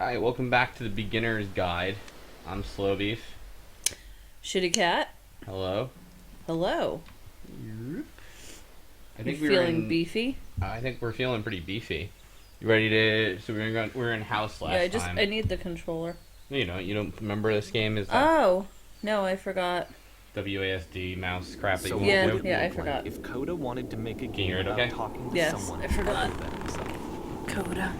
Alright, welcome back to the Beginner's Guide. I'm Slow Beef. Shitty Cat. Hello. Hello. I think You're feeling beefy? I think we're feeling pretty beefy. You ready to... So we're in house last time. I need the controller. No, you don't remember this game? Is that Oh. No, I forgot. WASD mouse crap that So you Yeah, do? I forgot. If Coda wanted to make a you game hear it about okay? talking to Yes, someone I forgot. other than himself. Coda.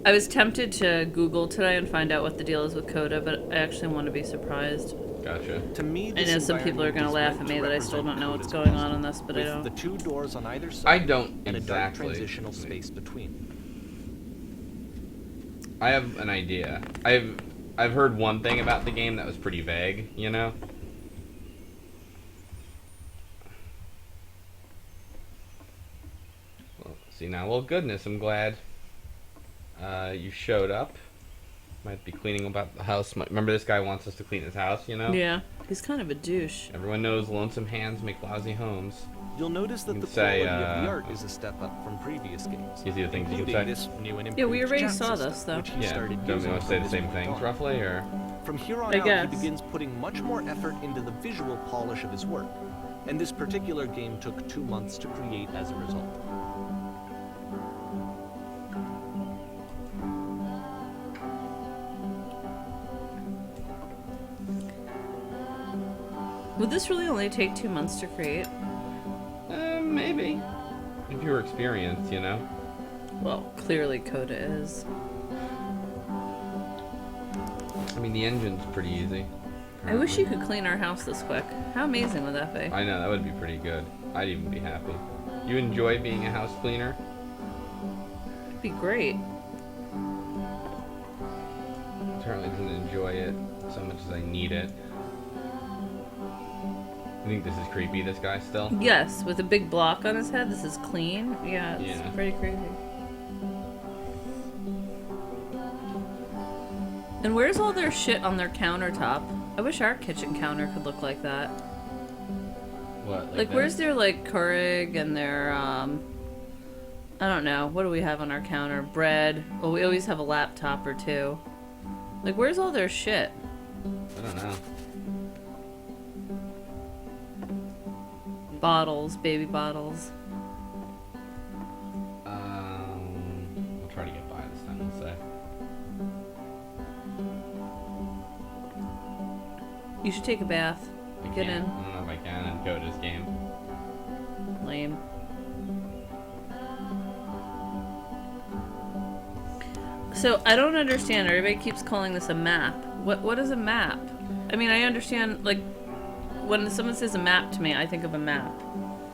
I was tempted to Google today and find out what the deal is with Coda, but I actually want to be surprised. Gotcha. To me, I know some people are going to laugh at me that I still don't know what's going on in this, but I with don't. the two doors on either side I don't and a dark exactly. transitional space between. I have an idea. I've heard one thing about the game that was pretty vague, you know? Well, see now, well, goodness, I'm glad you showed up. Might be cleaning about the house. Remember this guy wants us to clean his house, you know? Yeah. He's kind of a douche. Everyone knows lonesome hands make lousy homes. You'll notice that You the can say, quality of the art is a step up from previous games. You see the things you can including say? this new and Yeah, we improved already chat saw system, this, though. which he Yeah, started don't we using want to say from the this same point things, on. roughly, or? From here on I out, guess. he begins putting much more effort into the visual polish of his work, and this particular game took 2 months to create as a result. Would this really only take 2 months to create? Maybe. If you were experienced, you know? Well, clearly Coda is. I mean, the engine's pretty easy. I wish you could clean our house this quick. How amazing would that be? I know, that would be pretty good. I'd even be happy. You enjoy being a house cleaner? It'd be great. Certainly doesn't enjoy it so much as I need it. You think this is creepy, this guy still? Yes, with a big block on his head. This is clean. Yeah, it's Yeah. pretty crazy. And where's all their shit on their countertop? I wish our kitchen counter could look like that. What? Like where's their like Keurig and their I don't know. What do we have on our counter? Bread. Well, we always have a laptop or two. Like where's all their shit? I don't know. Bottles, baby bottles. We'll try to get by this time, we'll say. You should take a bath. I Get can't. in. I don't know if I can in Coda's game. Lame. So I don't understand. Everybody keeps calling this a map. What is a map? I mean, I understand like when someone says a map to me, I think of a map.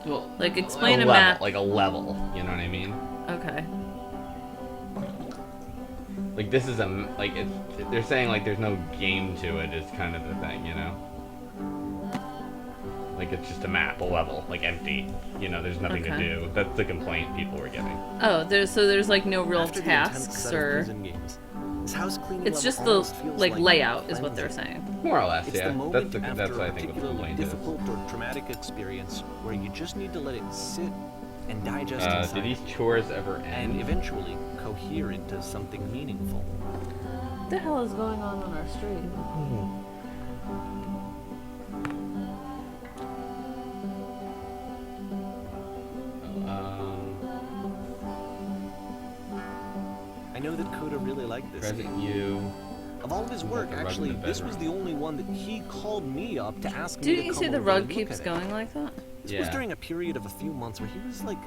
Well, Like explain a level, map. like a level, you know what I mean? Okay. Like this is they're saying like there's no game to it is kind of the thing, you know? Like it's just a map, a level, like empty. You know, there's nothing to Okay. do. That's the complaint people were getting. Oh, there's like no real After the intense tasks set of or prison games, his house cleaning it's level just the almost feels like layout is what cleansing. they're saying. More or less, It's yeah. the moment That's after what I a think what the particularly complaint is. difficult or traumatic experience where you just need to let it sit and digest Do inside these chores ever and end? eventually cohere into something meaningful. What the hell is going on our street? I know that Coda really liked this Present game. you. Of all of his work, the rug in actually, the this was the bedroom. only one that he called me up to ask me Didn't to you come say the over rug and look keeps at it. going like that? This was during a period of a few months where he was like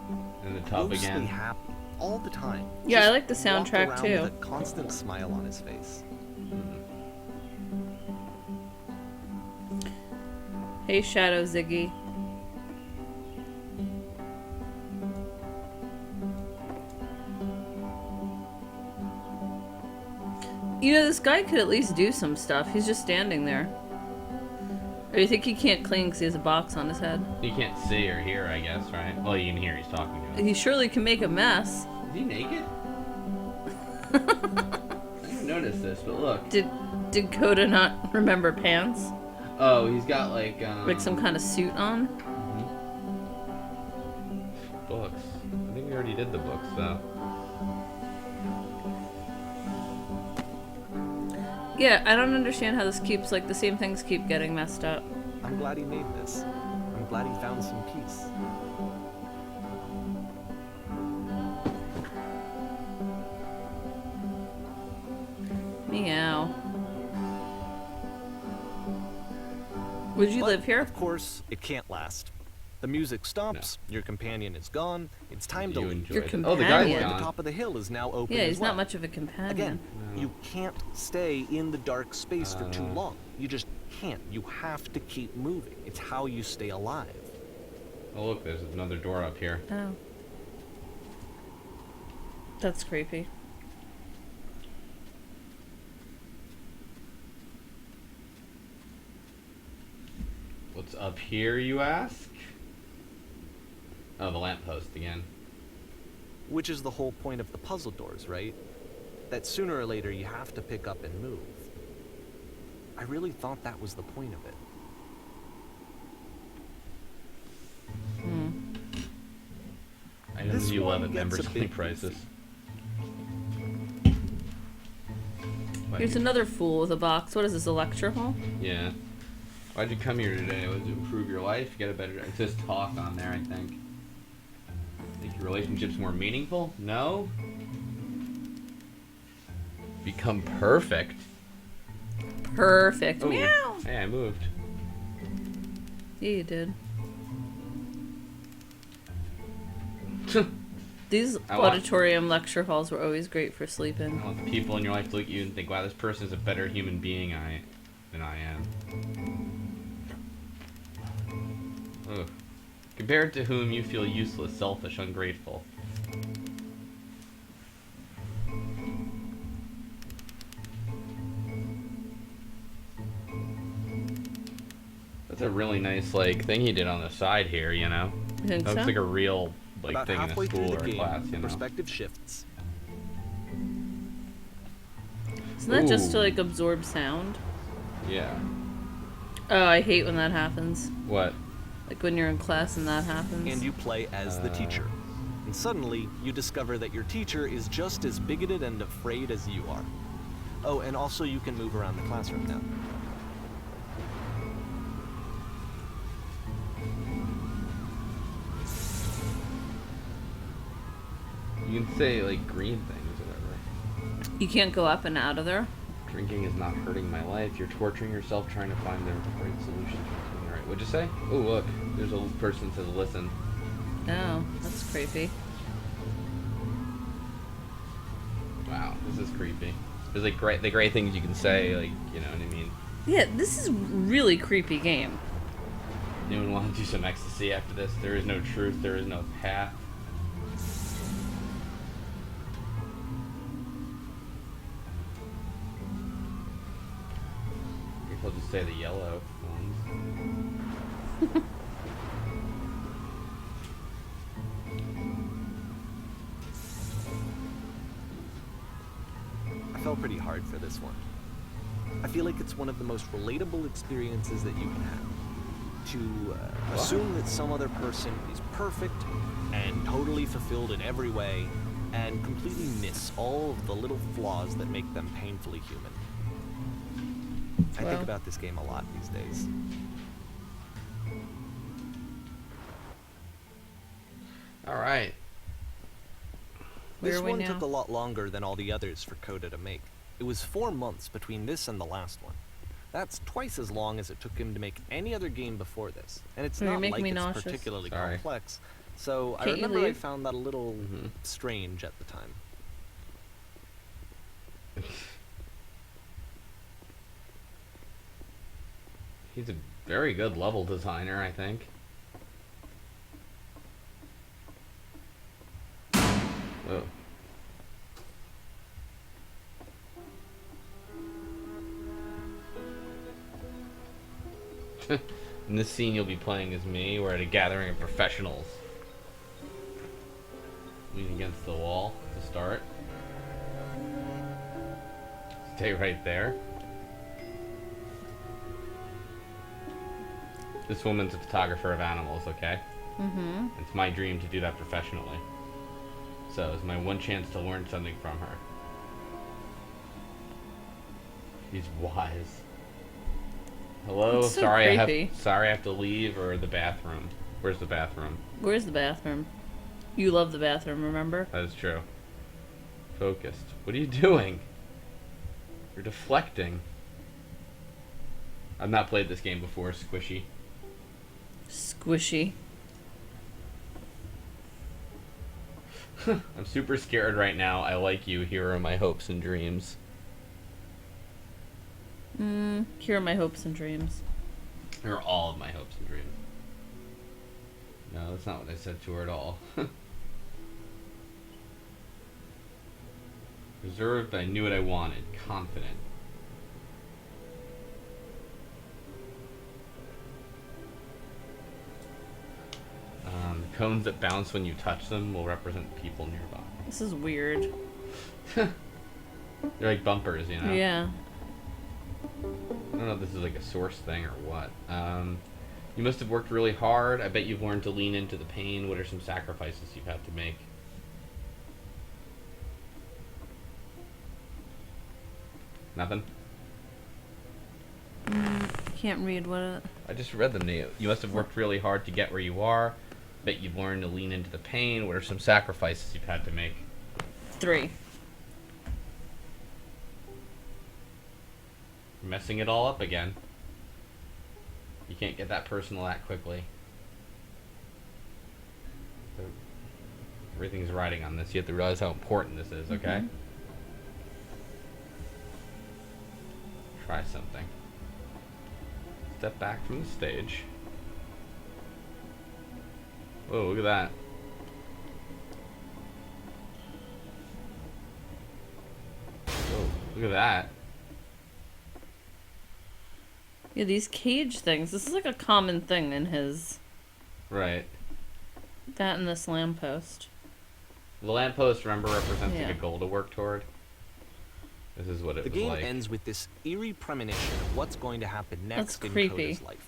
In the tub mostly again. happy all the time. Yeah, I Just like the walked soundtrack, around too. With a constant smile on his face. Hey, Shadow Ziggy. You know, this guy could at least do some stuff. He's just standing there. Or you think he can't clean because he has a box on his head? You can't see or hear, I guess, right? Well, you can hear he's talking to him. He surely can make a mess. Is he naked? I didn't notice this, but look. Did Coda not remember pants? Oh, he's got like Some kind of suit on? books. I think we already did the books though. Yeah, I don't understand how this keeps, like, the same things keep getting messed up. I'm glad he made this. I'm glad he found some peace. Meow. Would you But, live here? Of course, it can't last. The music stops, your companion is gone, it's time to You leave. Your enjoyed it. Oh, the guy's companion. The gone. top of the hill is now open Yeah, as he's well. not much of a companion. Again, No. you can't stay in the dark space for too long. You just can't. You have to keep moving. It's how you stay alive. Oh, look, there's another door up here. Oh. That's creepy. What's up here, you ask? Oh, the lamppost again. Which is the whole point of the puzzle doors, right? That sooner or later you have to pick up and move. I really thought that was the point of it. Items This you love one at gets members a only bit prices. Here's another fool with a box. What is this, a lecture hall? Yeah. Why'd you come here today? Was it to improve your life? Get a better... It says talk on there, I think. Make your relationships more meaningful? No? Become perfect? Perfect. Ooh. Meow. Hey, I moved. Yeah, you did. These I want- auditorium lecture halls were always great for sleeping. I want the people in your life to look at you and think, wow, this person is a better human being than I am. Ugh. Compared to whom you feel useless, selfish, ungrateful. That's a really nice, like, thing he did on the side here, you know? You think That looks so? like a real, like, About thing in a halfway through school the or a game, class, you know? perspective shifts. Isn't that just to Ooh. like absorb sound? Yeah. Oh, I hate when that happens. What? Like when you're in class and that happens. And you play as the teacher. And suddenly, you discover that your teacher is just as bigoted and afraid as you are. Oh, and also you can move around the classroom now. You can say, like, green things or whatever. You can't go up and out of there. Drinking is not hurting my life. You're torturing yourself trying to find the right solution. Alright, what'd you say? Oh, look. There's a person that says listen. Oh, that's creepy. Wow, this is creepy. There's, like, the great things you can say, like, you know what I mean? Yeah, this is a really creepy game. Anyone want to do some ecstasy after this? There is no truth. There is no path. I guess I'll just say the yellow ones. I fell pretty hard for this one. I feel like it's one of the most relatable experiences that you can have. To assume that some other person is perfect and totally fulfilled in every way, and completely miss all of the little flaws that make them painfully human. I think Wow. about this game a lot these days. Alright. Where This are we one now? took a lot longer than all the others for Coda to make. It was 4 months between this and the last one. That's twice as long as it took him to make any other game before this. And it's You're not making like me it's nauseous. particularly Sorry. complex. So I Can't you remember I leave? found that a little strange at the time. He's a very good level designer, I think. Whoa. In this scene, you'll be playing as me. We're at a gathering of professionals. Lean against the wall to start. Stay right there. This woman's a photographer of animals, okay? Mm-hmm. It's my dream to do that professionally. So it's my one chance to learn something from her. He's wise. Hello, It's so sorry creepy. I have to leave, or the bathroom. Where's the bathroom? Where's the bathroom? You love the bathroom, remember? That is true. Focused. What are you doing? You're deflecting. I've not played this game before, Squishy. Squishy. I'm super scared right now. I like you. Here are my hopes and dreams. Here are my hopes and dreams. Here are all of my hopes and dreams. No, that's not what I said to her at all. Reserved, I knew what I wanted. Confident. Cones that bounce when you touch them will represent people nearby. This is weird. They're like bumpers, you know? Yeah. I don't know if this is like a source thing or what. You must have worked really hard. I bet you've learned to lean into the pain. What are some sacrifices you've had to make? Nothing? Can't read what I just read them to you. You must have worked really hard to get where you are. Bet you've learned to lean into the pain. What are some sacrifices you've had to make? 3. You're messing it all up again. You can't get that personal that quickly. So, everything's riding on this. You have to realize how important this is, okay? Try something. Step back from the stage. Whoa, look at that. Whoa, look at that. Yeah, these cage things. This is like a common thing in his... Right. That and this lamppost. The lamppost, remember, represents Yeah. like a goal to work toward. This is what it The was game like. ends with this eerie premonition of what's going to happen next That's in creepy. Coda's life.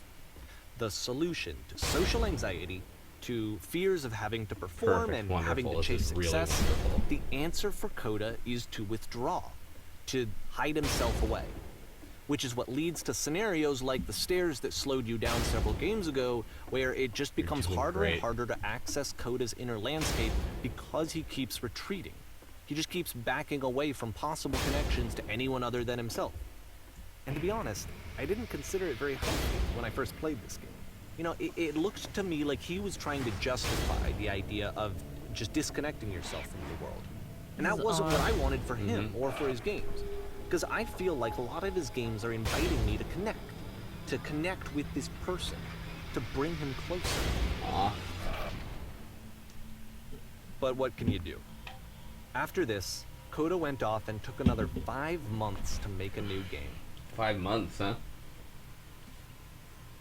The solution to social anxiety, to fears of having to perform Perfect, and wonderful. having to This chase is really success, wonderful. the answer for Coda is to withdraw, to hide himself away. Which is what leads to scenarios like the stairs that slowed you down several games ago, where it just becomes doing harder great. and harder to access Coda's inner landscape because he keeps retreating. He just keeps backing away from possible connections to anyone other than himself. And to be honest, I didn't consider it very healthy when I first played this game. You know, it looked to me like he was trying to justify the idea of just disconnecting yourself from the world. And that This is wasn't what odd. I wanted for him or for his games. Because I feel like a lot of his games are inviting me to connect with this person, to bring him closer. Aw. But what can you do? After this, Coda went off and took another 5 months to make a new game. 5 months, huh?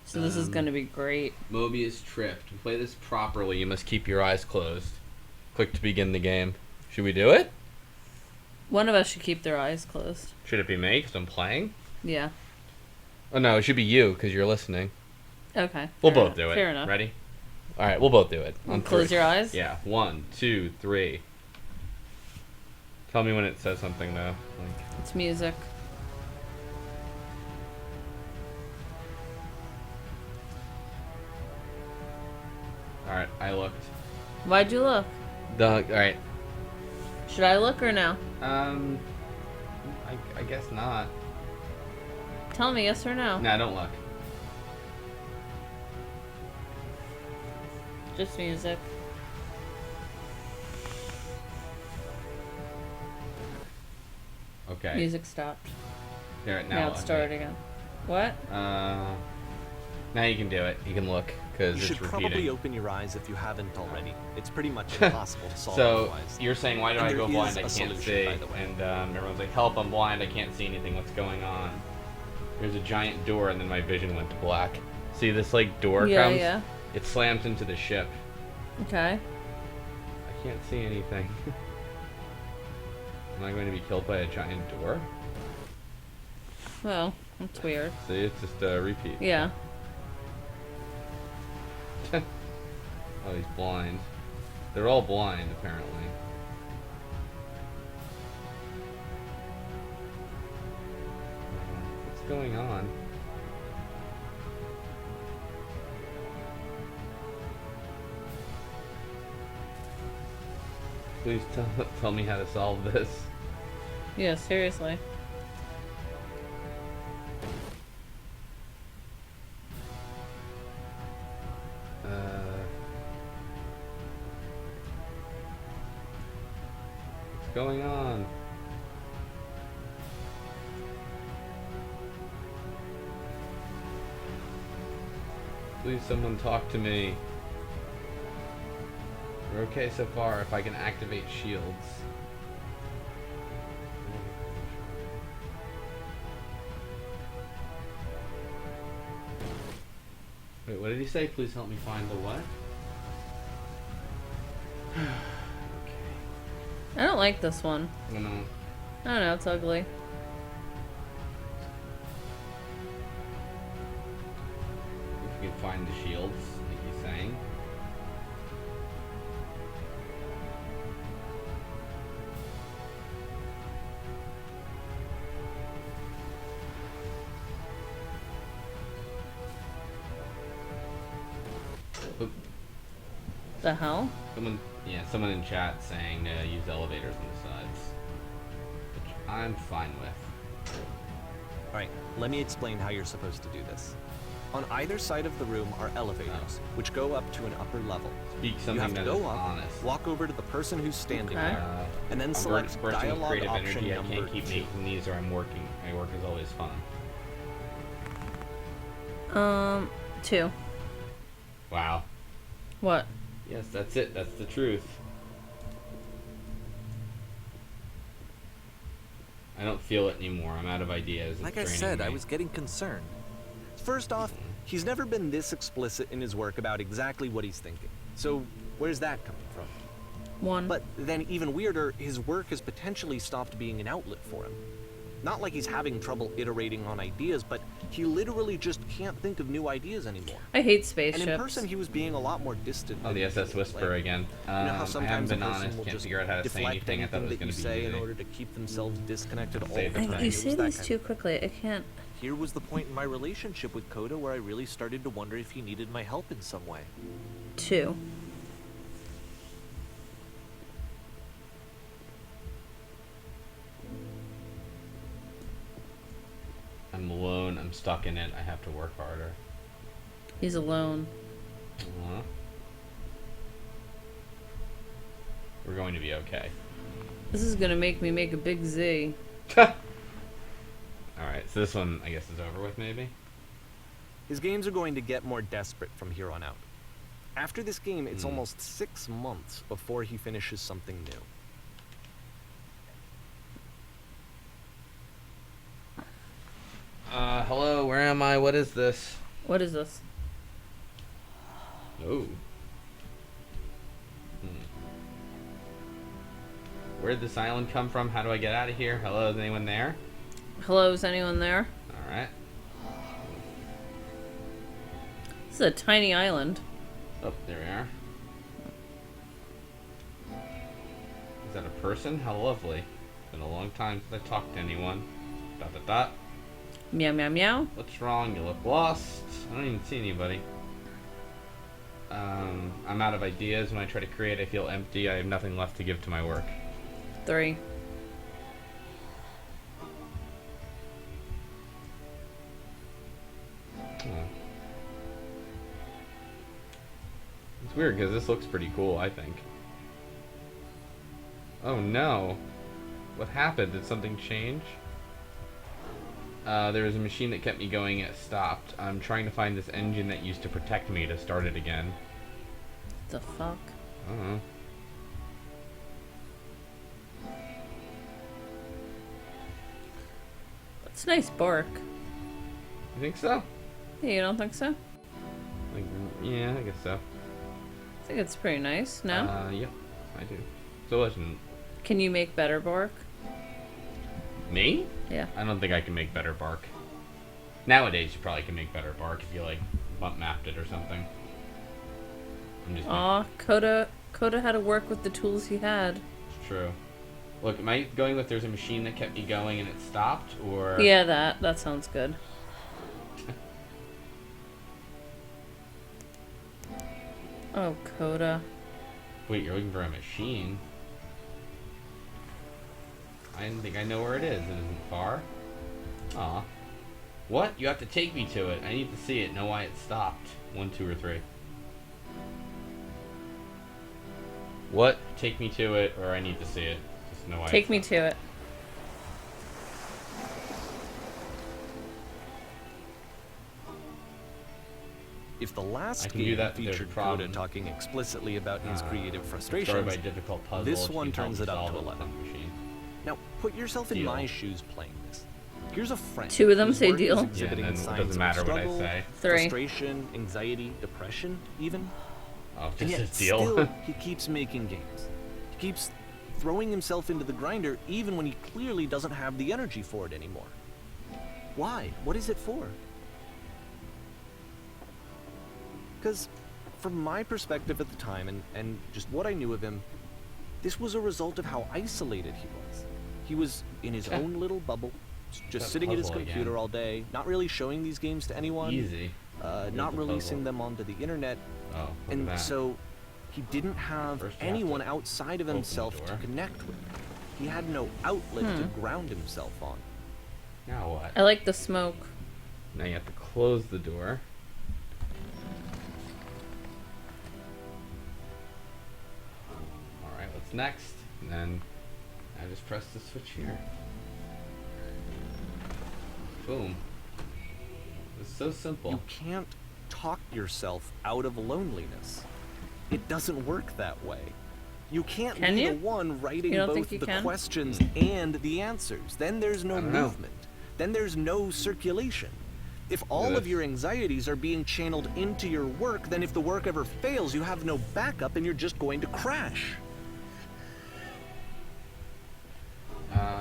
So this is gonna be great. Mobius tripped. To play this properly, you must keep your eyes closed. Click to begin the game. Should we do it? One of us should keep their eyes closed. Should it be me, because I'm playing? Yeah. Oh no, it should be you, because you're listening. Okay. We'll fair both do it. Fair enough. Ready? Alright, we'll both do it. On Close 3. your eyes? Yeah. 1, 2, 3. Tell me when it says something, though. Like, It's music. alright, I looked. Why'd you look? Alright. Should I look or no? I guess not. Tell me yes or no. Nah, don't look. Just music. Okay. Music stopped. There, Now look. it's started again. What? Now you can do it. You can look, because You it's should repeating. probably open your eyes if you haven't already. It's pretty much impossible to solve So, otherwise. you're saying, why do And I there go is blind? I a can't solution, see. by the way. And everyone's like, help, I'm blind. I can't see anything. What's going on? There's a giant door, and then my vision went to black. See, this, like, door Yeah, comes? yeah. It slams into the ship. Okay. I can't see anything. Am I going to be killed by a giant door? Well, that's weird. See, it's just a repeat. Yeah. Oh, he's blind. They're all blind, apparently. going on? Please tell me how to solve this. Yeah, seriously. What's going on? Please, someone talk to me. We're okay so far if I can activate shields. Wait, what did he say? Please help me find the what? I don't like this one. I don't know. I don't know, it's ugly. If you can find the shields, like he's saying. Oop. The hell? Someone in chat saying to use elevators on the sides, which I'm fine with. Alright, let me explain how you're supposed to do this. On either side of the room are elevators, which go up to an upper level. Speak You something have to that go is up, honest. walk over to the person who's standing Okay. there, and then I'm select bursting with dialogue creative option energy. I number can't keep 2. making these or I'm working. My work is always fun. 2. Wow. What? Yes, that's it. That's the truth. I don't feel it anymore. I'm out of ideas. It's Like I draining said, me. I was getting concerned. First off, he's never been this explicit in his work about exactly what he's thinking. So, where's that coming from? 1. But then even weirder, his work has potentially stopped being an outlet for him. Not like he's having trouble iterating on ideas, but he literally just can't think of new ideas anymore. I hate And spaceships. in person, he was being a lot more distant. Oh, the SS Whisper again. You know how I haven't sometimes a been person honest. will Can't just figure out how to say deflect anything. I thought it was anything going that to you be say in easy. order to keep themselves disconnected all Save the the time. time. You It say was that these kind too of- quickly. I can't. Here was the point in my relationship with Coda where I really started to wonder if he needed my help in some way. 2. I'm alone. I'm stuck in it. I have to work harder. He's alone. Uh-huh. We're going to be okay. This is gonna make me make a big Z. Alright, so this one, I guess, is over with, maybe? His games are going to get more desperate from here on out. After this game, it's almost 6 months before he finishes something new. Hello, where am I? What is this? What is this? Oh. Where'd this island come from? How do I get out of here? Hello, is anyone there? Hello, is anyone there? Alright. This is a tiny island. Oh, there we are. Is that a person? How lovely. Been a long time since I talked to anyone. Dot dot dot. Meow meow meow. What's wrong? You look lost. I don't even see anybody. I'm out of ideas. When I try to create, I feel empty. I have nothing left to give to my work. 3. It's weird because this looks pretty cool, I think. Oh no. What happened? Did something change? There was a machine that kept me going. It stopped. I'm trying to find this engine that used to protect me to start it again. The fuck? I don't know. That's nice bark. You think so? Yeah, you don't think so? Like, yeah, I guess so. I think it's pretty nice. No? Yeah, I do. So listen, Can you make better bark? me? Yeah. I don't think I can make better bark. Nowadays, you probably can make better bark if you like bump mapped it or something. I'm just. Aw, Coda had to work with the tools he had. It's true. Look, am I going with there's a machine that kept me going and it stopped, or... Yeah, that sounds good. Oh, Coda. Wait, you're looking for a machine? I didn't think I know where it is. It isn't far. Aw. What? You have to take me to it. I need to see it, know why it stopped. 1, 2, or 3. What? Take me to it, or I need to see it. Just know why it Take me stopped. to it. If the last I can do game that, but there's a featured problem. Coda talking explicitly about his creative Started frustrations, by difficult puzzles. this you one can help turns me it up solve to with 11. the machine. now put yourself in Deal. my shoes playing this. Here's a friend. Two of them whose say work is deal. Yeah, exhibiting and then it signs doesn't of matter what I struggle, say. 3. frustration, anxiety, depression, even. Oh, And just yet a deal. still, he keeps making games. He keeps throwing himself into the grinder even when he clearly doesn't have the energy for it anymore. Why? What is it for? Because from my perspective at the time, and just what I knew of him, this was a result of how isolated he was. He was in his own little bubble, just That sitting at his puzzle computer again. all day, not really showing these games to anyone, Easy. not the releasing puzzle. them onto the internet, Oh, look at and that. so he didn't have First you have anyone to outside of open the himself to door. connect with. He had no outlet to ground himself on. Now what? I like the smoke. Now you have to close the door. Alright, what's next? And then I just press the switch here. Boom. It's so simple. You can't talk yourself out of loneliness. It doesn't work that way. You can't Can be you? the one writing You don't both think you the can? questions and the answers. Then there's no I don't know. movement. Then there's no circulation. If all of this. your anxieties are being channeled into your work, then if the work ever fails, you have no backup and you're just going to crash.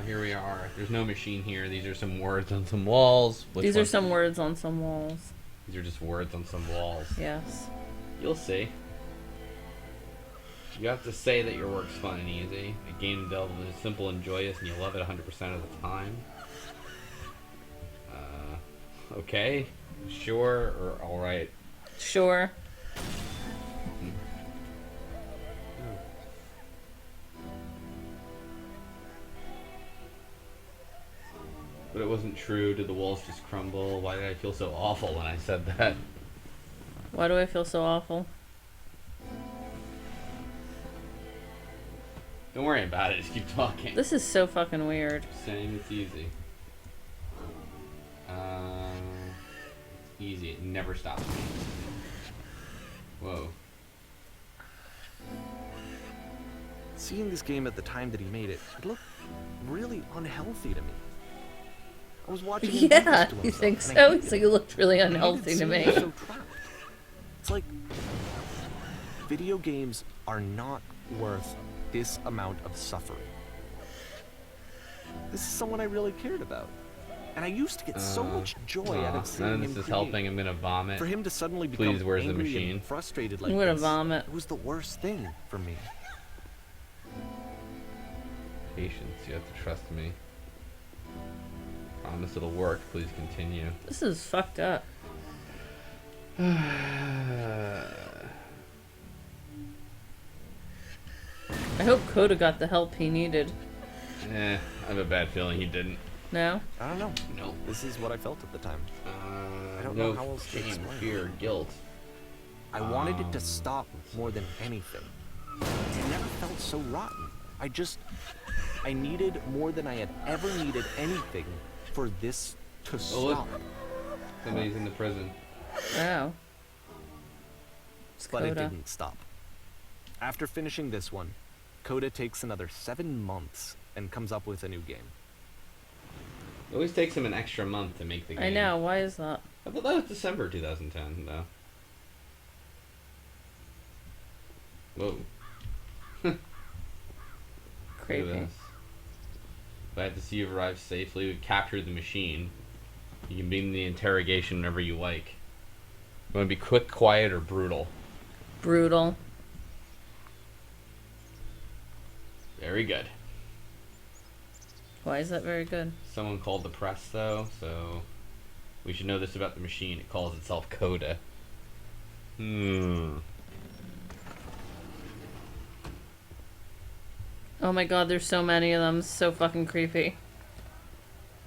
Here we are. There's no machine here. These are some words on some walls. Which These are one? some words on some walls. These are just words on some walls. Yes. You'll see. You have to say that your work's fun and easy. A game delve is simple and joyous, and you love it 100% of the time. Okay, sure, or alright. Sure. But it wasn't true. Did the walls just crumble? Why did I feel so awful when I said that? Why do I feel so awful? Don't worry about it. Just keep talking. This is so fucking weird. Saying it's easy. Easy. It never stops me. Whoa. Seeing this game at the time that he made it, it looked really unhealthy to me. I was watching him do this Yeah, to you himself, think and I so? hated He's like, it. it looked really I hated unhealthy to seeing me. him so trapped. It's like video games are not worth this amount of suffering. This is someone I really cared about, and I used to get so much joy out of seeing None him of this is create. helping. I'm gonna vomit. For him to suddenly Please, become where's the angry machine? and frustrated like I'm gonna this, vomit. it was the worst thing for me. Patience. You have to trust me. Promise it'll work. Please continue. This is fucked up. I hope Coda got the help he needed. I have a bad feeling he didn't. No? I don't know. No. This is what I felt at the time. I don't no know how else to shame, explain. fear, guilt. I wanted it to stop more than anything. It never felt so rotten. I needed more than I had ever needed anything for this to Oh, look. stop. Somebody's in the prison. Wow. It's But it Coda. didn't stop. After finishing this one, Coda takes another 7 months and comes up with a new game. It always takes him an extra month to make the game. I know, why is that? I thought that was December 2010, though. Whoa. Look at Creepy. this. If I had to see you arrive safely, we captured the machine. You can begin the interrogation whenever you like. You want to be quick, quiet, or brutal? Brutal. Very good. Why is that very good? Someone called the press, though, so we should know this about the machine. It calls itself Coda. Oh my god, there's so many of them. So fucking creepy.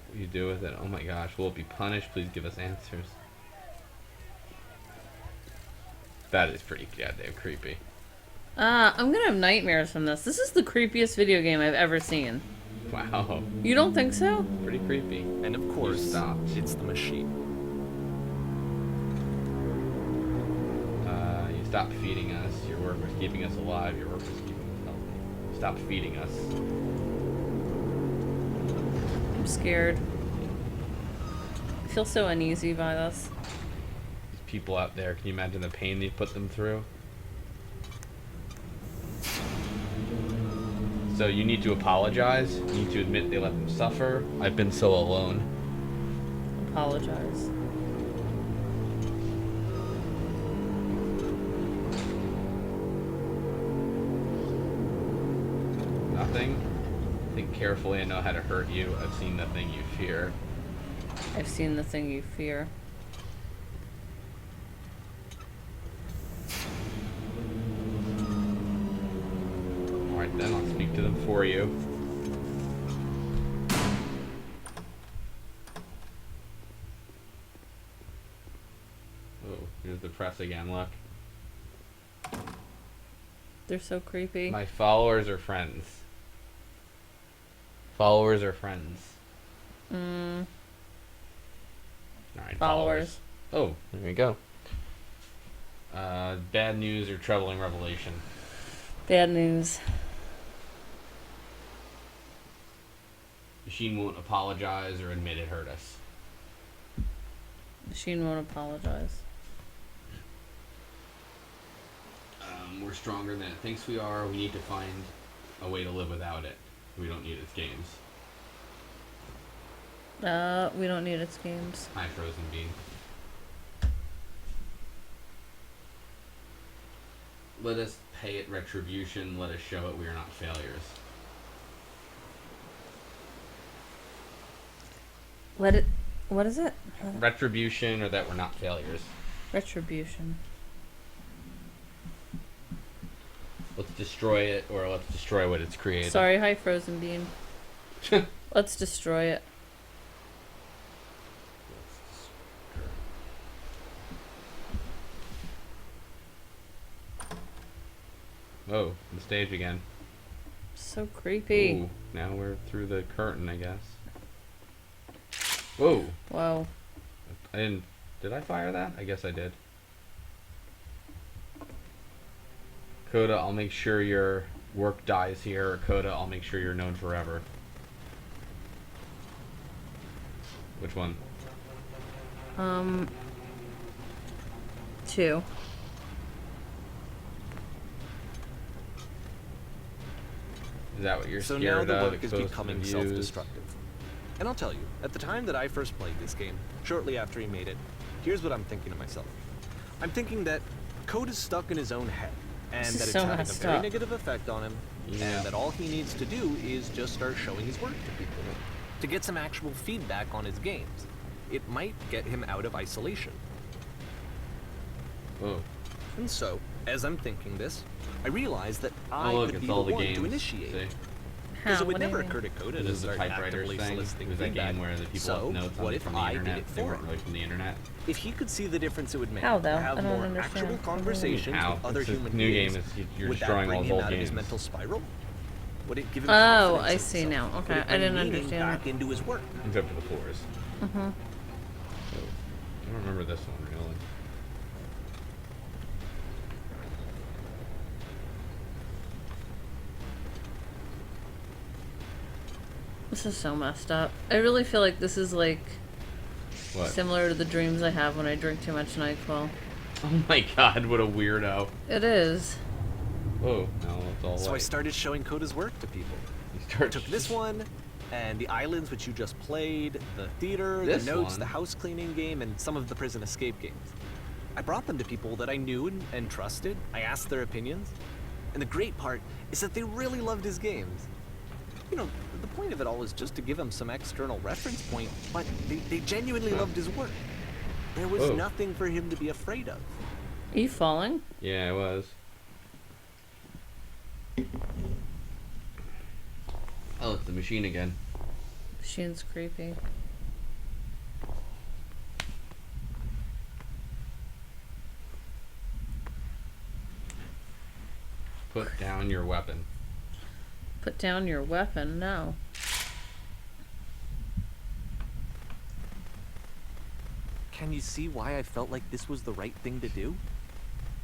What do you do with it? Oh my gosh, will it be punished? Please give us answers. That is pretty goddamn creepy. I'm gonna have nightmares from this. This is the creepiest video game I've ever seen. Wow. You don't think so? Pretty creepy. And of course, it's the machine. You stopped feeding us. Your work was keeping us alive. Your work was keeping us healthy. Stop feeding us. I'm scared. I feel so uneasy by this. These people out there, can you imagine the pain they put them through? So you need to apologize. You need to admit they let them suffer. I've been so alone. Apologize. Nothing. Think carefully. I know how to hurt you. I've seen the thing you fear. I've seen the thing you fear. Alright then, I'll speak to them for you. Oh, here's the press again, look. They're so creepy. My followers are friends. Followers are friends. Alright, Followers. Oh, there we go. Bad news or troubling revelation. Bad news. Machine won't apologize or admit it hurt us. Machine won't apologize. We're stronger than it thinks we are. We need to find a way to live without it. We don't need its games. We don't need its games. Hi, Frozen Bean. Let us pay it retribution. Let us show it we are not failures. Let it... What is it? Retribution, or that we're not failures. Retribution. Let's destroy it, or let's destroy what it's created. Sorry, hi, Frozen Bean. Let's destroy it. Oh, the stage again. So creepy. Ooh, now we're through the curtain, I guess. Whoa. Whoa. I didn't... Did I fire that? I guess I did. Coda, I'll make sure your work dies here. Or Coda, I'll make sure you're known forever. Which one? 2. Is that what you're So scared now the of? work is Exposed to becoming views? self-destructive. And I'll tell you, at the time that I first played this game, shortly after he made it, here's what I'm thinking to myself. I'm thinking that Code is stuck in his own head, and This is that it's so having a messed very up. negative effect on him, Yeah. and that all he needs to do is just start showing his work to people, to get some actual feedback on his games. It might get him out of isolation. Oh. And so, as I'm thinking this, I realize that I Oh, look, could it's be the all the one games. to initiate. See? Because How? it would What do you never mean? occur to Coda to This is the start typewriters actively thing. soliciting It was that feedback. game where the people So, left notes on what it if from the I did internet. it They for weren't him? really from the internet. If he could see the difference it would make How, though? to I have don't more understand. actual conversations How? with other It's a human new beings, game. You're would that destroying bring all him old out of his games. mental spiral? Would it give him Oh, confidence I in see himself? now. Would Okay, it I bring didn't meaning understand back that. into his work? Except for the floors. Mm-hmm. I don't remember this one, really. This is so messed up. I really feel like this is like What? similar to the dreams I have when I drink too much NyQuil. Oh my god, what a weirdo. It is. Whoa, now it's all So I light. started showing Coda's work to people. You I start took this one, and the islands which you just played, the theater, This the notes, one? the house cleaning game, and some of the prison escape games. I brought them to people that I knew and trusted. I asked their opinions. And the great part is that they really loved his games. You know, the point of it all is just to give him some external reference point, but they genuinely loved his work. There was Whoa. nothing for him to be afraid of. Are you falling? Yeah, it was. Oh, it's the machine again. Machine's creepy. Put down your weapon. Put down your weapon? No. Can you see why I felt like this was the right thing to do?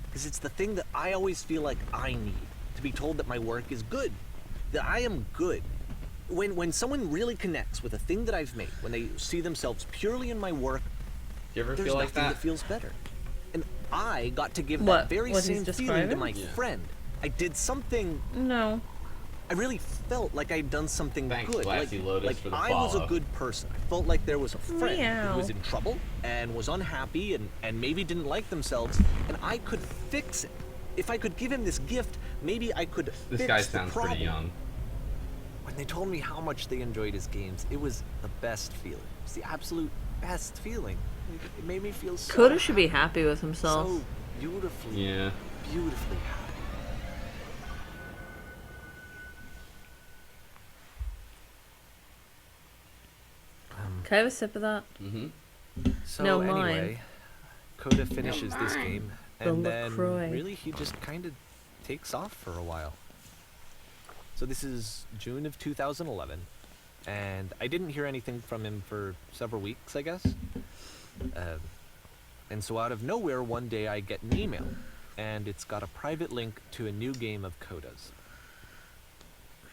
Because it's the thing that I always feel like I need, to be told that my work is good, that I am good. When someone really connects with a thing that I've made, when they see themselves purely in my work, Do you ever there's feel like nothing that? that feels better. And I got to give What? that very What he's same feeling to describing? my Yeah. friend. I did something. No. I really felt like I'd done something Thanks, good. Glassy Lotus, like for the I was a follow. good person. I felt like there was a friend Meow. who was in trouble and was unhappy and maybe didn't like themselves, and I could fix it. If I could give him this gift, maybe I could This fix guy the sounds problem. pretty young. When they told me how much they enjoyed his games, it was the best feeling. It was the absolute best feeling. It made me feel so Coda should be happy with himself. so beautifully, Yeah. beautifully happy. Can I have a sip of that? Mm-hmm. So No, anyway, mine. Coda finishes this game, The and then LaCroix. really he just kind of takes off for a while. So this is June of 2011, and I didn't hear anything from him for several weeks, I guess. And so out of nowhere, one day I get an email, and it's got a private link to a new game of Coda's.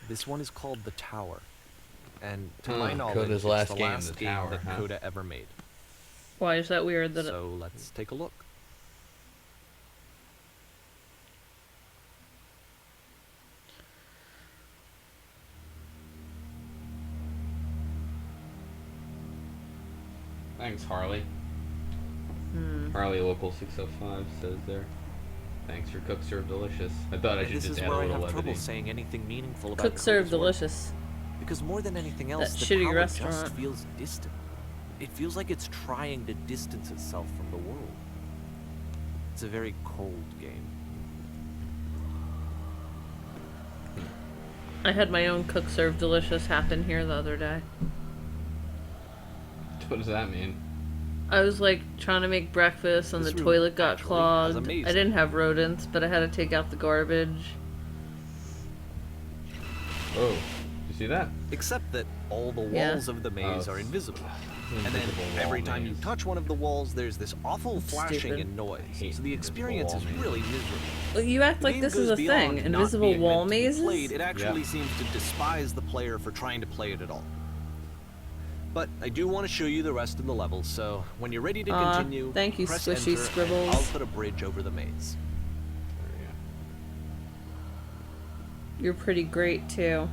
This one is called The Tower, and to my knowledge, Coda's it's last the game, last The game Tower, that huh? Coda ever made. Why is that weird that So let's take a look. Thanks, Harley. Hmm. Harley Local 605 says there. Thanks for Cook Serve Delicious. I thought I And should this just is add a where I little have trouble levity. saying anything meaningful about Cook Serve Coda's work. Delicious? Because more than anything else, That the shitty tower restaurant. just feels distant. It feels like it's trying to distance itself from the world. It's a very cold game. I had my own Cook Serve Delicious happen here the other day. What does that mean? I was like trying to make breakfast and This the room toilet got actually is clogged. I amazing. didn't have rodents, but I had to take out the garbage. Oh, did you see that? Except that all the Yeah. walls of the maze Oh, are invisible. It's And then invisible wall every time you maze. touch one of the walls, there's this awful That's flashing stupid. and noise. hate So the invisible experience wall is maze. really miserable. Well, you act The like game this is goes a beyond thing. not Invisible being wall meant to be mazes? played. It actually Yeah. seems to despise the player for trying to play it at all. But I do want to show you the rest of the levels, so when you're ready to Aw, continue, thank you, press Squishy enter, and Scribbles. I'll put a bridge over the maze. There You're pretty great too.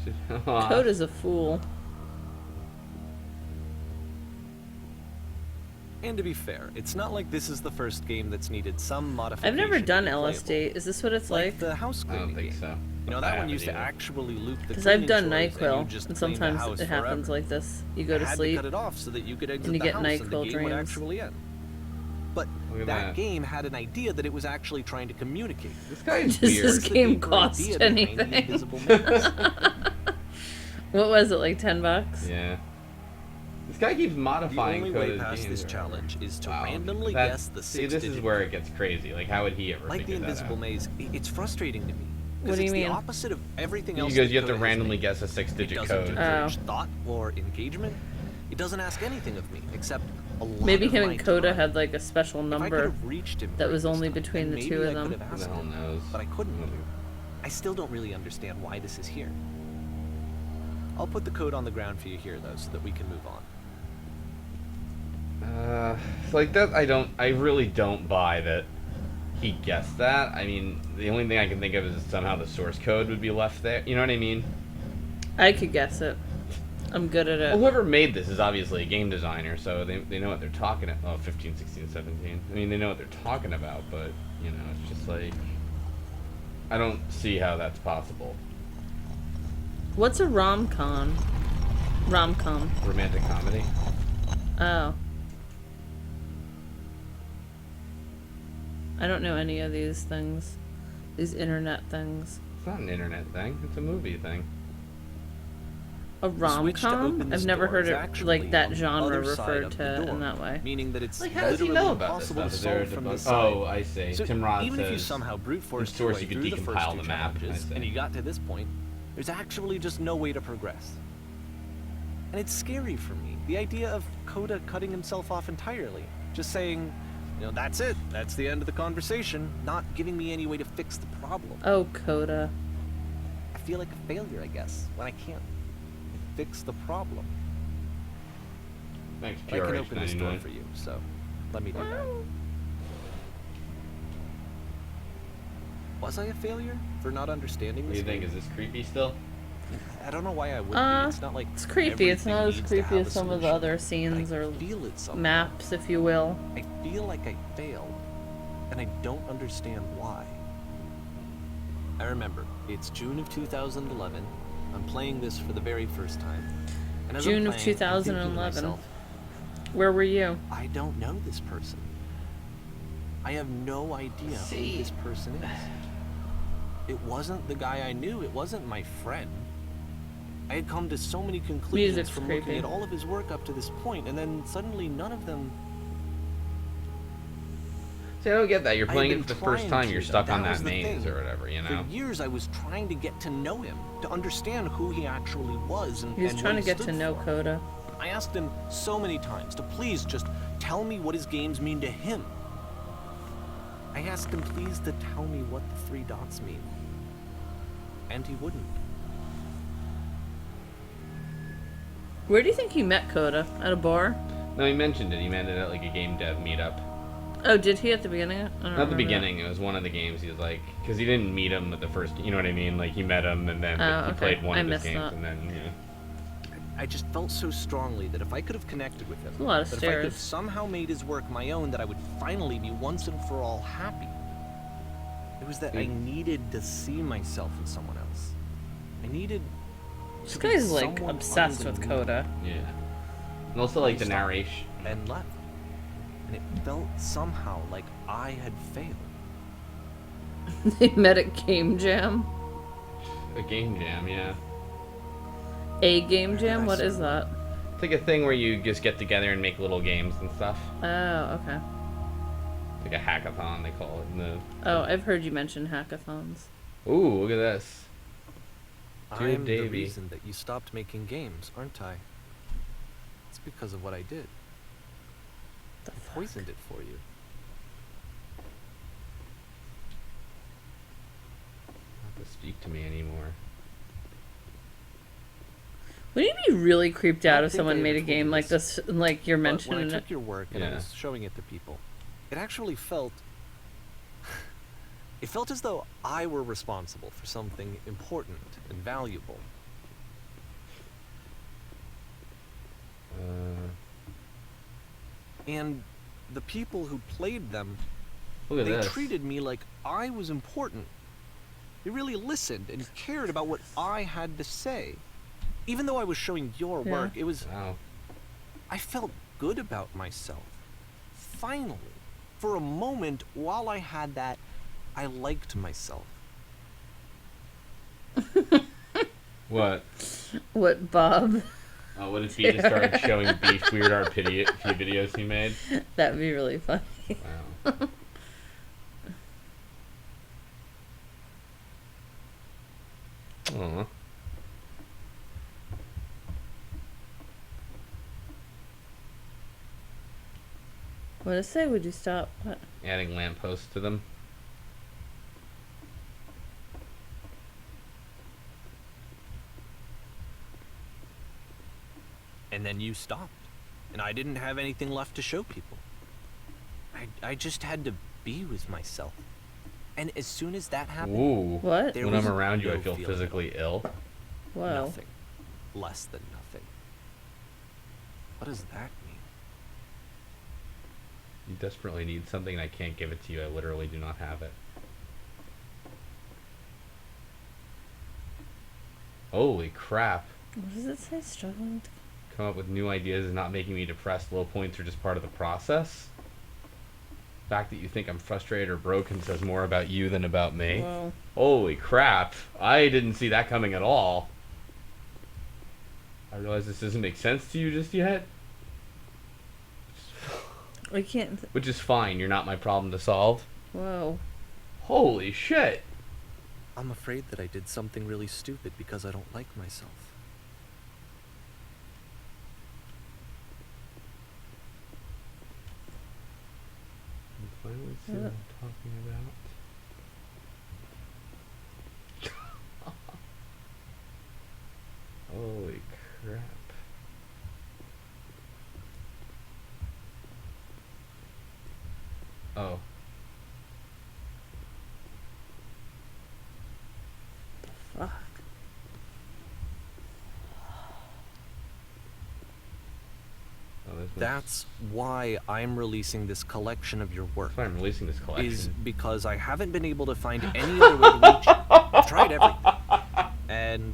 we go. Coda's a fool. And to be fair, it's not like this is the first game that's needed some modification. I've never to done be playable. LSD. Is this what it's Like like? the house I cleaning don't think game. so. You know, I that one haven't used to either. actually loop the Because I've done cleaning chores, and you NyQuil, just and clean the sometimes house it happens forever. like this. You go I to had sleep. to cut it off so that you could exit you the get house and the NyQuil game would dreams. actually end. But Look at that that. game had an idea that it was actually trying to communicate. This guy is Does weird. this That's the game deeper cost idea behind the anything? invisible maze. What was it, like $10? Yeah. This guy keeps The modifying only way Coda's past games this or whatever. challenge is to Wow. randomly That- guess the See, six this is digit where it gets crazy. Like, how would he ever Like the figure that invisible out? maze, it's frustrating to me. What Because do you it's mean? the opposite of everything He else. goes, that you have to Coda has randomly made. guess a It six-digit doesn't code. encourage thought or engagement. It doesn't ask anything of me except a lot Maybe of him my and Coda time. had like a special If I could number. have reached him that during was this only time, between then the maybe two of I them. could have Who the asked hell him, knows? but I couldn't. I still don't really understand why this is here. I'll put the code on the ground for you here, though, so that we can move on. Like that, I really don't buy that he guessed that. I mean, the only thing I can think of is somehow the source code would be left there. You know what I mean? I could guess it. I'm good at Well, it. whoever made this is obviously a game designer, so they know what they're talking about. Oh, 15, 16, 17. I mean, they know what they're talking about, but, you know, it's just like... I don't see how that's possible. What's a rom-com? Rom-com. Romantic comedy? Oh. I don't know any of these things. These internet things. It's not an internet thing. It's a movie thing. A switch to rom-com? open this I've never door heard is it actually like that on the genre other side referred of the to door, in that way. meaning that it's Like, how does he literally know about this impossible to stuff? Is there solve a from debug- this side. Oh, I see. So Tim Rod even if you says somehow brute forced source your way you could through the first decompile two the map, challenges, I and see. you got to this point, there's actually just no way to progress. And it's scary for me, the idea of Coda cutting himself off entirely, just saying, you know, that's it, that's the end of the conversation, not giving me any way to fix the problem. Oh, Coda. I feel like a failure, I guess, when I can't fix the problem. Thanks, But I can PRH open this door 99. for you, so let me do that. Was I a failure for not understanding What do this? you think? game? Is this creepy still? I don't know why I would be. It's not like It's creepy. It's not as everything needs to creepy have as a some of the solution, other but scenes I or feel it somehow. maps, if you will. I feel like I failed, and I don't understand why. I remember, it's June of 2011. I'm playing this for the very first time. And as I'm June of playing, I'm thinking to 2011. myself, Where were you? I don't know this person. I have no idea who this person is. It wasn't the guy I knew. It wasn't my friend. I had come to so many conclusions Music's from creepy. looking at all of his work up to this point, and then suddenly none of them. See, I don't get that. You're I had playing it been for the first trying time. to, You're though. stuck on That that was the maze thing. or whatever, you know? For years, I was trying to get to know him, to understand who he actually was, and He was and trying what to he get to stood know for. Coda. I asked him so many times to please just tell me what his games mean to him. I asked him please to tell me what the three dots mean. And he wouldn't. Where do you think you met Coda? At a bar? No, he mentioned it. He meant it at like a game dev meetup. Oh, did he at the beginning? I don't Not the remember beginning. It was one of the games. He was like, because he didn't meet him at the first. You know what I mean? Like he met him and then Oh, he okay. played one I of his missed games that. and then yeah. I just felt so strongly that if I could have connected with him, It's a lot of that if I could have stairs. somehow made his work my own, that I would finally be once and for all happy. It was that I needed to see myself in someone else. I needed. This to be guy's like someone obsessed other with than me. Coda. Yeah. And also like the I stopped narration. And left. And it felt somehow like I had failed. They met at Game Jam. A game jam, yeah. A Game Jam? I What see. is that? It's like a thing where you just get together and make little games and stuff. Oh, okay. Like a hackathon, they call it. In the... Oh, I've heard you mention hackathons. Ooh, look at this. Dear I'm the Davy. reason that you stopped making games, aren't I? It's because of what I did. The I fuck? poisoned it for you. Not to speak to me anymore. Wouldn't you be really creeped I out don't if think someone I made a ever told game you like this, this, like you're But when mentioning I it? took your work and I Yeah. was showing it to people, it actually felt... it felt as though I were responsible for something important and valuable. And the people who played them, Look at they this. treated me like I was important. They really listened and cared about what I had to say. Even though I was showing your Yeah. work, it was... Wow. I felt good about myself. Finally. For a moment, while I had that, I liked myself. What? What, Bob? Oh, what if he just started showing Beef Weird Art few videos he made? That'd be really funny. Wow. Aw. What did I say? Would you stop? What? Adding lampposts to them. And then you stopped. And I didn't have anything left to show people. I just had to be with myself. And as soon as that happened, Ooh. What? There When I'm was around you, I no feel feeling at physically ill. Whoa. nothing. Less than nothing. What does that mean? You desperately need something, and I can't give it to you. I literally do not have it. Holy crap. What does it say? Struggling to... Come up with new ideas is not making me depressed. Low points are just part of the process. The fact that you think I'm frustrated or broken says more about you than about me. Whoa. Holy crap. I didn't see that coming at all. I realize this doesn't make sense to you just yet. I can't... Which is fine. You're not my problem to solve. Whoa. Holy shit. I'm afraid that I did something really stupid because I don't like myself. Finally see what I'm talking about. Holy crap. Oh. Fuck. That's why I'm releasing this collection of your work. That's why I'm releasing this collection. Is because I haven't been able to find any other way to reach you. I've tried everything. And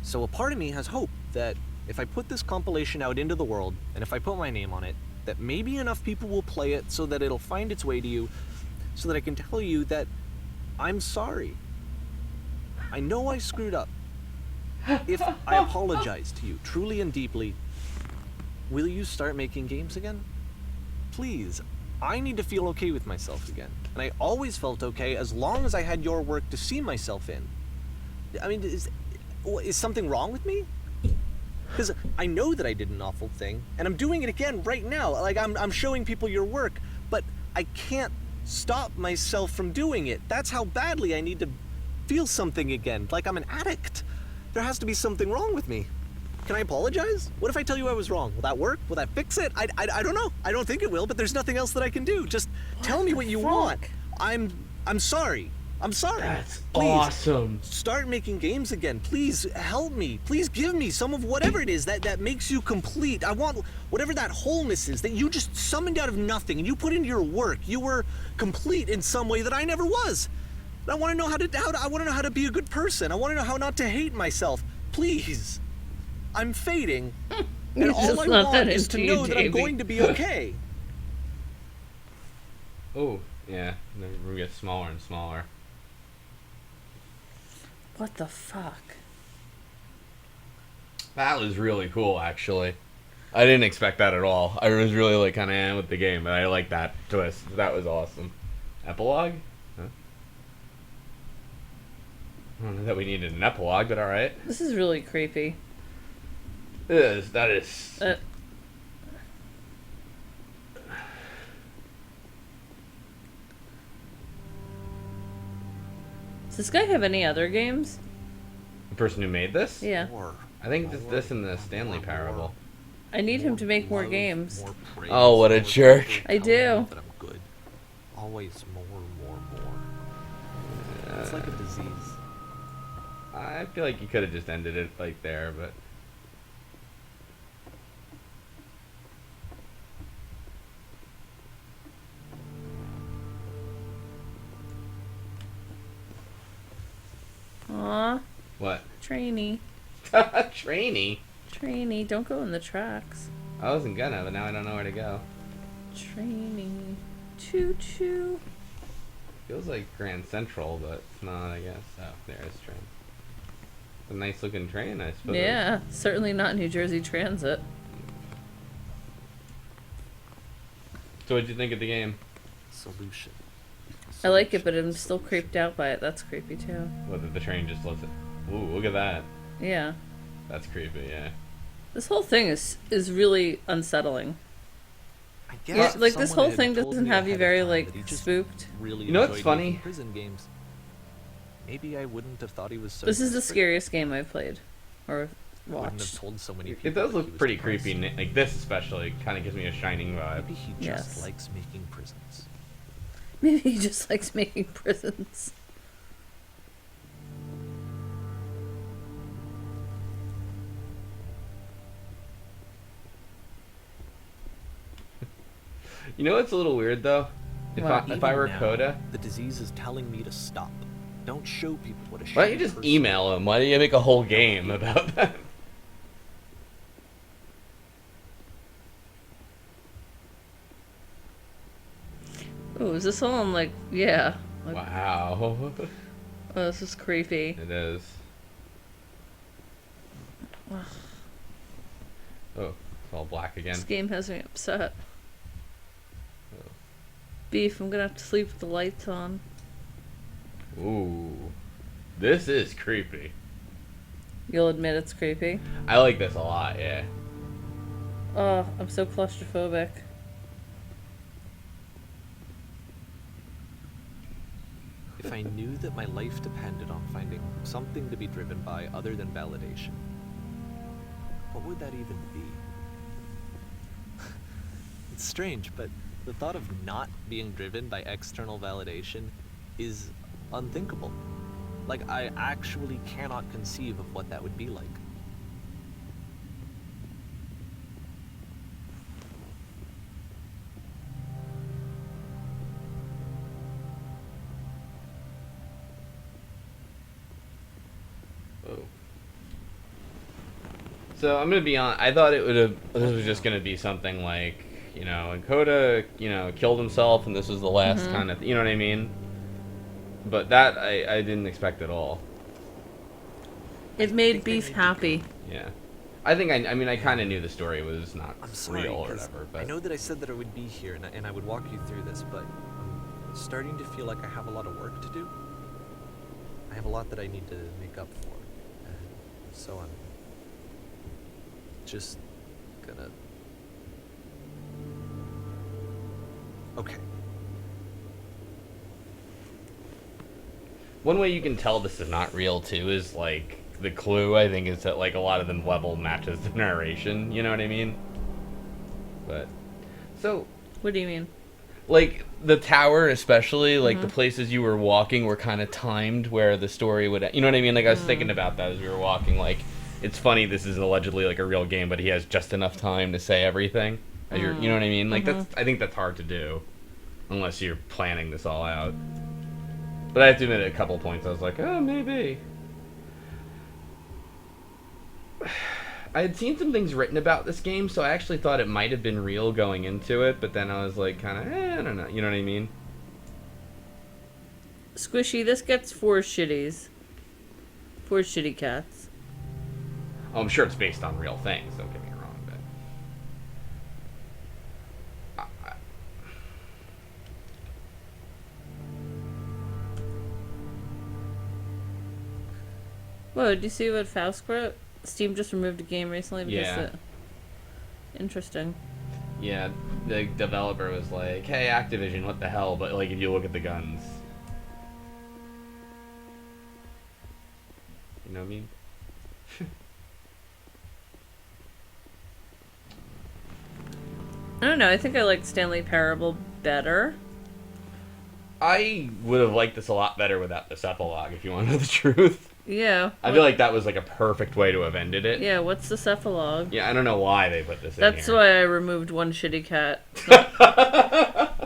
so a part of me has hope that if I put this compilation out into the world, and if I put my name on it, that maybe enough people will play it so that it'll find its way to you, so that I can tell you that I'm sorry. I know I screwed up. If I apologize to you truly and deeply, will you start making games again? Please, I need to feel okay with myself again. And I always felt okay as long as I had your work to see myself in. I mean, is something wrong with me? Because I know that I did an awful thing, and I'm doing it again right now. Like, I'm showing people your work, but I can't stop myself from doing it. That's how badly I need to feel something again, like I'm an addict. There has to be something wrong with me. Can I apologize? What if I tell you I was wrong? Will that work? Will that fix it? I don't know. I don't think it will, but there's nothing else that I can do. Just tell me what you want. I'm sorry. I'm sorry. That's Please, awesome. start making games again. Please help me. Please give me some of whatever it is that makes you complete. I want whatever that wholeness is that you just summoned out of nothing and you put into your work. You were complete in some way that I never was. I want to know I want to know how to be a good person. I want to know how not to hate myself. Please. I'm fading. And all I want is to know that I'm going to be okay. Oh, yeah. The room gets smaller and smaller. What the fuck? That was really cool, actually. I didn't expect that at all. I was really like kind of with the game, but I like that twist. That was awesome. Epilogue? Huh? I don't know that we needed an epilogue, but all right. This is really creepy. It is. That is. Does this guy have any other games? The person who made this? Yeah. I think this and the Stanley Parable. I need him to make more games. Oh, what a jerk. I do. That I'm good. Always more. It's like a disease. I feel like you could have just ended it like there, but. Aw. What? Trainee. Trainee, don't go in the tracks. I wasn't gonna, but now I don't know where to go. Trainee. Choo choo. Feels like Grand Central, but it's not, I guess. Oh, there's train. It's a nice looking train, I suppose. Yeah, certainly not New Jersey Transit. So what'd you think of the game? Solution. I like it, but I'm still creeped out by it. That's creepy too. Whether the train just lets it. Ooh, look at that. Yeah. That's creepy, yeah. This whole thing is really unsettling. I Yeah, guess like this whole thing doesn't have you very like spooked. Really You know what's enjoyed funny? making prison games. Maybe I wouldn't have thought he was so. This is the desperate. scariest game I've played or Wouldn't have watched. told so many people. It does that he look was pretty depressed. creepy. Like this especially kind of gives me a Shining vibe. Maybe he just Yes. likes making prisons. Maybe he just likes making prisons. You know what's a little weird though? If What? I were Even now, Coda, the disease is telling me to stop. Don't show people what a shitty Why don't you just person- email him? Why do you make a whole game about that? Oh, is this all on, like, yeah. Like, Wow. oh, this is creepy. It is. Ugh. Oh, it's all black again. This game has me upset. Oh. Beef, I'm gonna have to sleep with the lights on. Ooh. This is creepy. You'll admit it's creepy. I like this a lot, yeah. Oh, I'm so claustrophobic. If I knew that my life depended on finding something to be driven by other than validation, what would that even be? It's strange, but the thought of not being driven by external validation is unthinkable. Like, I actually cannot conceive of what that would be like. Oh. So I'm gonna be on. I thought it would have. This was just gonna be something like, you know, and Coda, you know, killed himself, and this was the last kind of. You know what I mean? But that I didn't expect at all. It made Beef happy. Yeah. I think I mean I kind of knew the story was not I'm sorry, real or 'cause whatever, I but know that I said that I would be here and I would walk you through this, but I'm starting to feel like I have a lot of work to do. I have a lot that I need to make up for. And so I'm just gonna... Okay. one way you can tell this is not real too is like the clue I think is that like a lot of them level matches the narration, you know what I mean? But so What do you mean? like the tower especially, like the places you were walking were kind of timed where the story would, you know what I mean? Like I was thinking about that as we were walking, like it's funny this is allegedly like a real game, but he has just enough time to say everything. As you're, you know what I mean? Like that's, I think that's hard to do unless you're planning this all out. But I have to admit, at a couple points I was like, oh, maybe. I had seen some things written about this game, so I actually thought it might have been real going into it, but then I was like, kind of, I don't know. You know what I mean? Squishy, this gets 4 shitties. 4 shitty cats. Oh, I'm sure it's based on real things, don't get me wrong, but... Whoa, did you see what Faust wrote? Steam just removed a game recently because Yeah. Interesting. Yeah, the developer was like, hey, Activision, what the hell? But, like, if you look at the guns... You know what I mean? I don't know, I think I like Stanley Parable better. I would have liked this a lot better without this epilogue, if you want to know the truth. Yeah. I feel like that was like a perfect way to have ended it. Yeah, what's the cephalog? Yeah, I don't know why they put this in That's here. why I removed 1 shitty cat.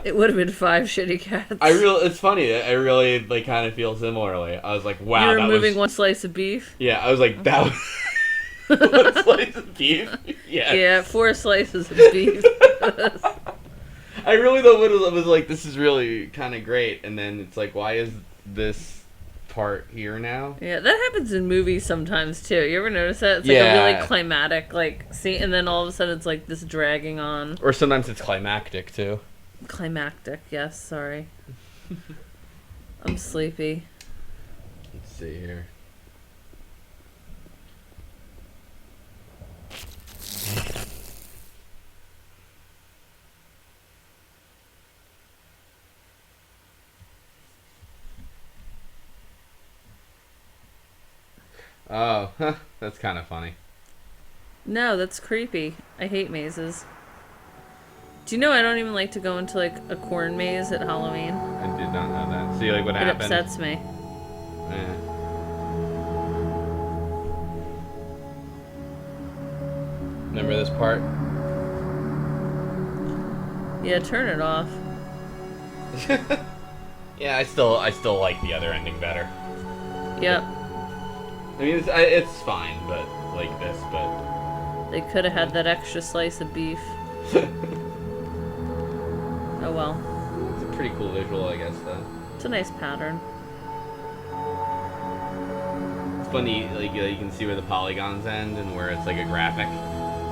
It would have been 5 shitty cats. It's funny. I really like kind of feel similarly. I was like, wow, You're that removing was... 1 slice of beef? Yeah, I was like, that was... 1 slice of beef? Yeah. Yeah, 4 slices of beef. I really though was like, this is really kind of great, and then it's like, why is this part here now? Yeah, that happens in movies sometimes too. You ever notice that? It's like Yeah. a really climatic, like, scene, and then all of a sudden it's like this dragging on. Or sometimes it's climactic too. Climactic, yes, sorry. I'm sleepy. Let's see here. Oh, that's kind of funny. No, that's creepy. I hate mazes. Do you know I don't even like to go into, like, a corn maze at Halloween? I did not know that. See, like, what It happened? upsets me. Yeah. Remember this part? Yeah, turn it off. Yeah, I still like the other ending better. Yep. I mean, it's fine, but like this, but They could have had that extra slice of beef. Oh well. it's a pretty cool visual, I guess. Though It's a nice pattern. it's funny, like you can see where the polygons end and where it's like a graphic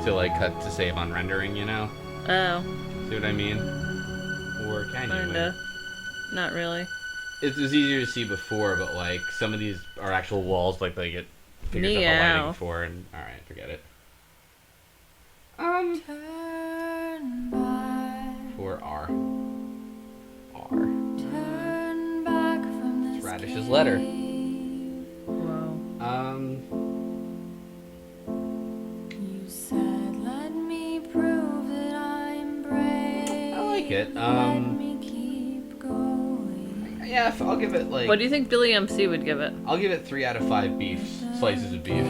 to like cut to save on rendering. You know? Oh. See what I mean? Or can you? Kinda. Not really. It was easier to see before, but like some of these are actual walls, like they get figures out the lighting Meow. for, and all right, forget it. Turn back, For R. turn back from this Radish's letter. Whoa. You said, let me prove that I'm brave. I like it. Let me keep going. Yeah, I'll give it like. What do you think Billy MC would give it? I'll give it 3 out of 5 slices of beef.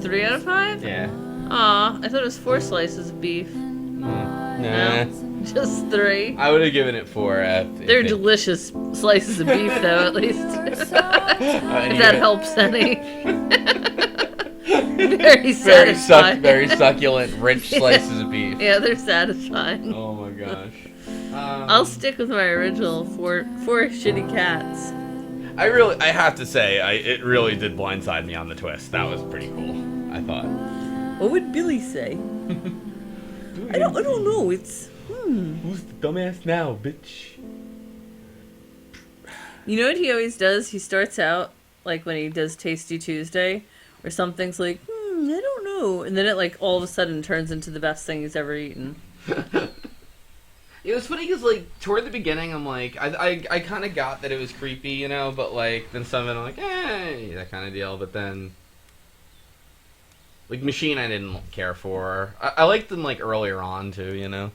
3 out of 5? Yeah. Aw, I thought it was 4 slices of beef. Nah. No, just 3. I would have given it 4. If They're it- delicious slices of beef, though, at least. If that helps any. Very satisfying. very succulent, rich slices of beef. Yeah, they're satisfying. Oh my gosh. I'll stick with my original four shitty cats. I have to say, it really did blindside me on the twist. That was pretty cool, I thought. What would Billy say? I don't know. It's Who's the dumbass now, bitch? You know what he always does? He starts out like when he does Tasty Tuesday, where something's like, I don't know, and then it like all of a sudden turns into the best thing he's ever eaten. It was funny because, like, toward the beginning, I'm like, I kind of got that it was creepy, you know, but, like, then some of it I'm like, hey, that kind of deal, but then, like, Machine I didn't care for. I liked them, like, earlier on, too, you know?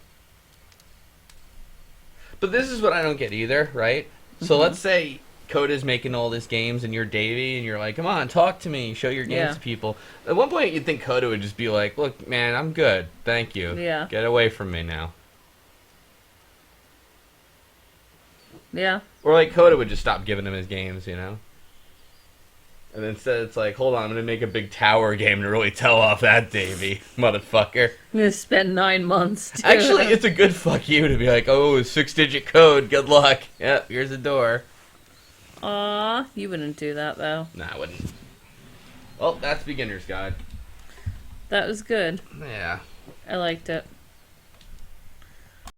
But this is what I don't get either, right? So let's say Coda's making all these games and you're Davey and you're like, come on, talk to me, show your games Yeah. to people. At one point you'd think Coda would just be like, look, man, I'm good, thank you. Yeah. Get away from me now. Yeah. Or like Coda would just stop giving him his games, you know? And instead it's like, hold on, I'm gonna make a big tower game to really tell off that Davey, motherfucker. I'm gonna spend 9 months. Doing Actually, it. it's a good fuck you to be like, oh, 6-digit code, good luck. Yep, here's the door. Aw, you wouldn't do that though. Nah, I wouldn't. Well, that's Beginner's Guide. That was good. Yeah. I liked it.